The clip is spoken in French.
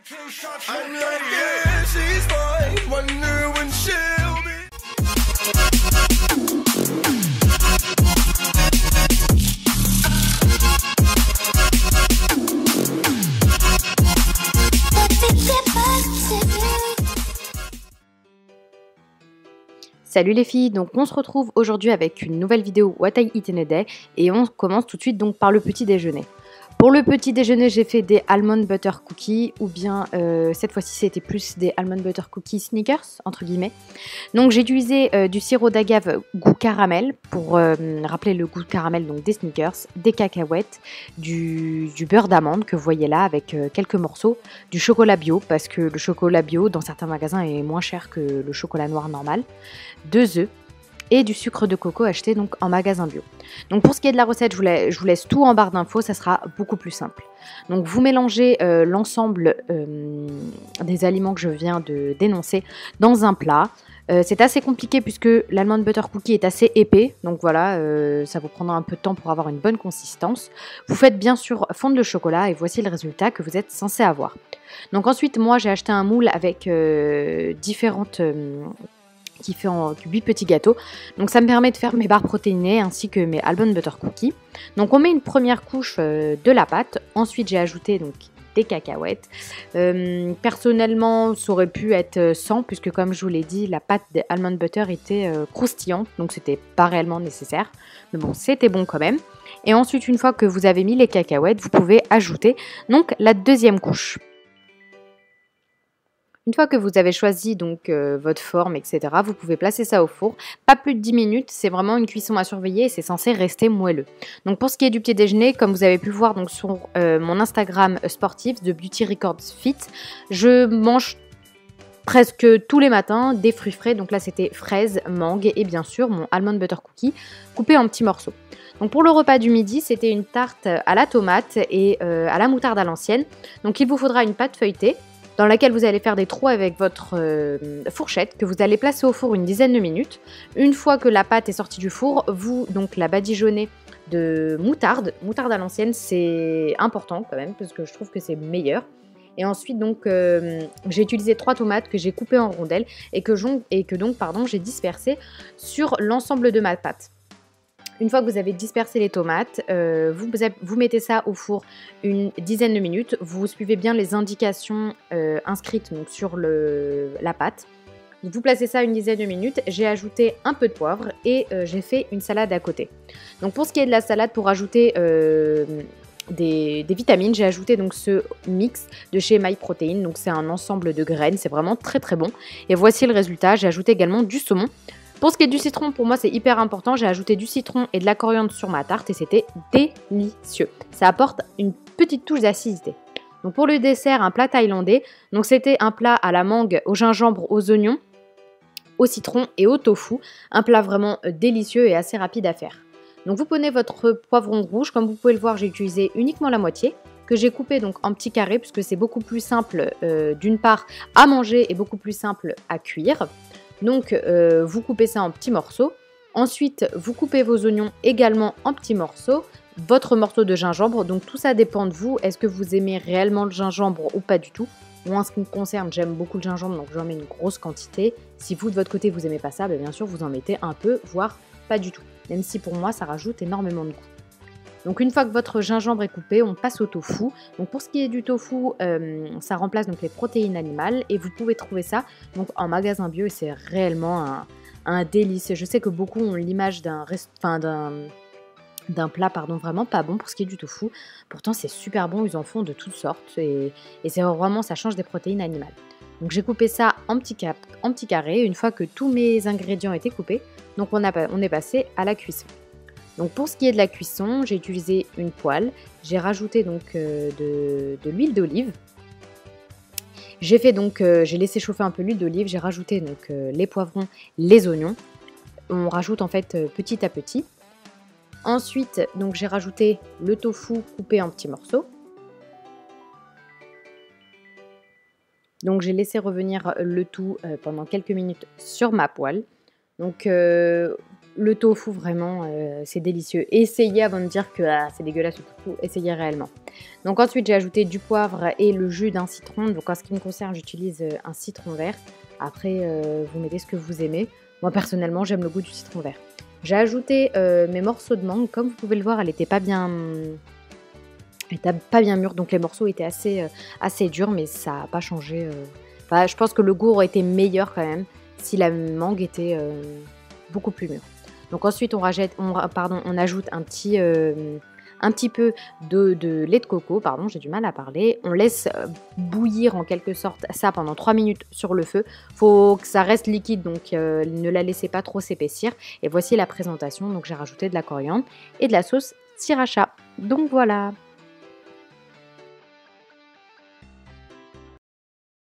I'm like, yeah, she's fine. Wonder when she'll be. Salut les filles, donc on se retrouve aujourd'hui avec une nouvelle vidéo What I Eat in a Day et on commence tout de suite donc par le petit déjeuner. Pour le petit déjeuner, j'ai fait des almond butter cookies ou bien cette fois-ci c'était plus des almond butter cookies sneakers entre guillemets. Donc j'ai utilisé du sirop d'agave goût caramel pour rappeler le goût caramel donc des sneakers, des cacahuètes, du beurre d'amande que vous voyez là avec quelques morceaux, du chocolat bio parce que le chocolat bio dans certains magasins est moins cher que le chocolat noir normal, 2 œufs et du sucre de coco acheté donc en magasin bio. Donc pour ce qui est de la recette, je vous laisse tout en barre d'infos, ça sera beaucoup plus simple. Donc vous mélangez l'ensemble des aliments que je viens de dénoncer dans un plat. C'est assez compliqué puisque l'almond butter cookie est assez épais, donc voilà, ça vous prendra un peu de temps pour avoir une bonne consistance. Vous faites bien sûr fondre le chocolat et voici le résultat que vous êtes censé avoir. Donc ensuite, moi j'ai acheté un moule avec différentes... qui fait en 8 petits gâteaux. Donc ça me permet de faire mes barres protéinées ainsi que mes almond butter cookies. Donc on met une première couche de la pâte. Ensuite j'ai ajouté donc des cacahuètes. Personnellement ça aurait pu être sans puisque comme je vous l'ai dit la pâte des almond butter était croustillante. Donc c'était pas réellement nécessaire. Mais bon c'était bon quand même. Et ensuite une fois que vous avez mis les cacahuètes vous pouvez ajouter donc la deuxième couche. Une fois que vous avez choisi donc votre forme, etc., vous pouvez placer ça au four. Pas plus de 10 minutes, c'est vraiment une cuisson à surveiller et c'est censé rester moelleux. Donc pour ce qui est du petit déjeuner, comme vous avez pu voir donc, sur mon Instagram sportif de Beauty Records Fit, je mange presque tous les matins des fruits frais. Donc là c'était fraises, mangue et bien sûr mon almond butter cookie coupé en petits morceaux. Donc pour le repas du midi, c'était une tarte à la tomate et à la moutarde à l'ancienne. Donc il vous faudra une pâte feuilletée, dans laquelle vous allez faire des trous avec votre fourchette que vous allez placer au four une dizaine de minutes. Une fois que la pâte est sortie du four, vous donc la badigeonnez de moutarde à l'ancienne, c'est important quand même parce que je trouve que c'est meilleur. Et ensuite donc j'ai utilisé 3 tomates que j'ai coupées en rondelles et que j'ai dispersées sur l'ensemble de ma pâte. Une fois que vous avez dispersé les tomates, vous mettez ça au four une dizaine de minutes. Vous suivez bien les indications inscrites donc, sur la pâte. Vous placez ça une dizaine de minutes. J'ai ajouté un peu de poivre et j'ai fait une salade à côté. Donc pour ce qui est de la salade, pour ajouter des vitamines, j'ai ajouté donc ce mix de chez MyProtein. Donc c'est un ensemble de graines, c'est vraiment très très bon. Et voici le résultat. J'ai ajouté également du saumon. Pour ce qui est du citron, pour moi c'est hyper important, j'ai ajouté du citron et de la coriandre sur ma tarte et c'était délicieux. Ça apporte une petite touche d'acidité. Donc pour le dessert, un plat thaïlandais, donc c'était un plat à la mangue, au gingembre, aux oignons, au citron et au tofu. Un plat vraiment délicieux et assez rapide à faire. Donc vous prenez votre poivron rouge, comme vous pouvez le voir j'ai utilisé uniquement la moitié, que j'ai coupé donc en petits carrés puisque c'est beaucoup plus simple d'une part à manger et beaucoup plus simple à cuire. Donc vous coupez ça en petits morceaux. Ensuite, vous coupez vos oignons également en petits morceaux. Votre morceau de gingembre, donc tout ça dépend de vous. Est-ce que vous aimez réellement le gingembre ou pas du tout? Moi, en ce qui me concerne, j'aime beaucoup le gingembre, donc j'en mets une grosse quantité. Si vous, de votre côté, vous n'aimez pas ça, bien sûr, vous en mettez un peu, voire pas du tout. Même si pour moi, ça rajoute énormément de goût. Donc une fois que votre gingembre est coupé, on passe au tofu. Donc pour ce qui est du tofu, ça remplace donc les protéines animales et vous pouvez trouver ça donc en magasin bio et c'est réellement un délice. Je sais que beaucoup ont l'image d'un plat vraiment pas bon pour ce qui est du tofu. Pourtant c'est super bon, ils en font de toutes sortes et c'est vraiment ça change des protéines animales. Donc j'ai coupé ça en petits carrés. Une fois que tous mes ingrédients étaient coupés, donc on est passé à la cuisson. Donc pour ce qui est de la cuisson, j'ai utilisé une poêle, j'ai rajouté donc de l'huile d'olive. J'ai laissé chauffer un peu l'huile d'olive, j'ai rajouté donc les poivrons, les oignons. On rajoute en fait petit à petit. Ensuite, donc j'ai rajouté le tofu coupé en petits morceaux. Donc j'ai laissé revenir le tout pendant quelques minutes sur ma poêle. Donc Le tofu, vraiment, c'est délicieux. Essayez avant de dire que ah, c'est dégueulasse le tofu, essayez réellement. Donc ensuite, j'ai ajouté du poivre et le jus d'un citron. Donc en ce qui me concerne, j'utilise un citron vert. Après, vous mettez ce que vous aimez. Moi, personnellement, j'aime le goût du citron vert. J'ai ajouté mes morceaux de mangue. Comme vous pouvez le voir, elle n'était pas bien... Elle était pas bien mûre, donc les morceaux étaient assez durs, mais ça n'a pas changé. Enfin, je pense que le goût aurait été meilleur quand même si la mangue était beaucoup plus mûre. Donc ensuite, on ajoute un petit peu de lait de coco, pardon, j'ai du mal à parler. On laisse bouillir en quelque sorte ça pendant 3 minutes sur le feu. Faut que ça reste liquide, donc ne la laissez pas trop s'épaissir. Et voici la présentation. Donc j'ai rajouté de la coriandre et de la sauce sriracha. Donc voilà.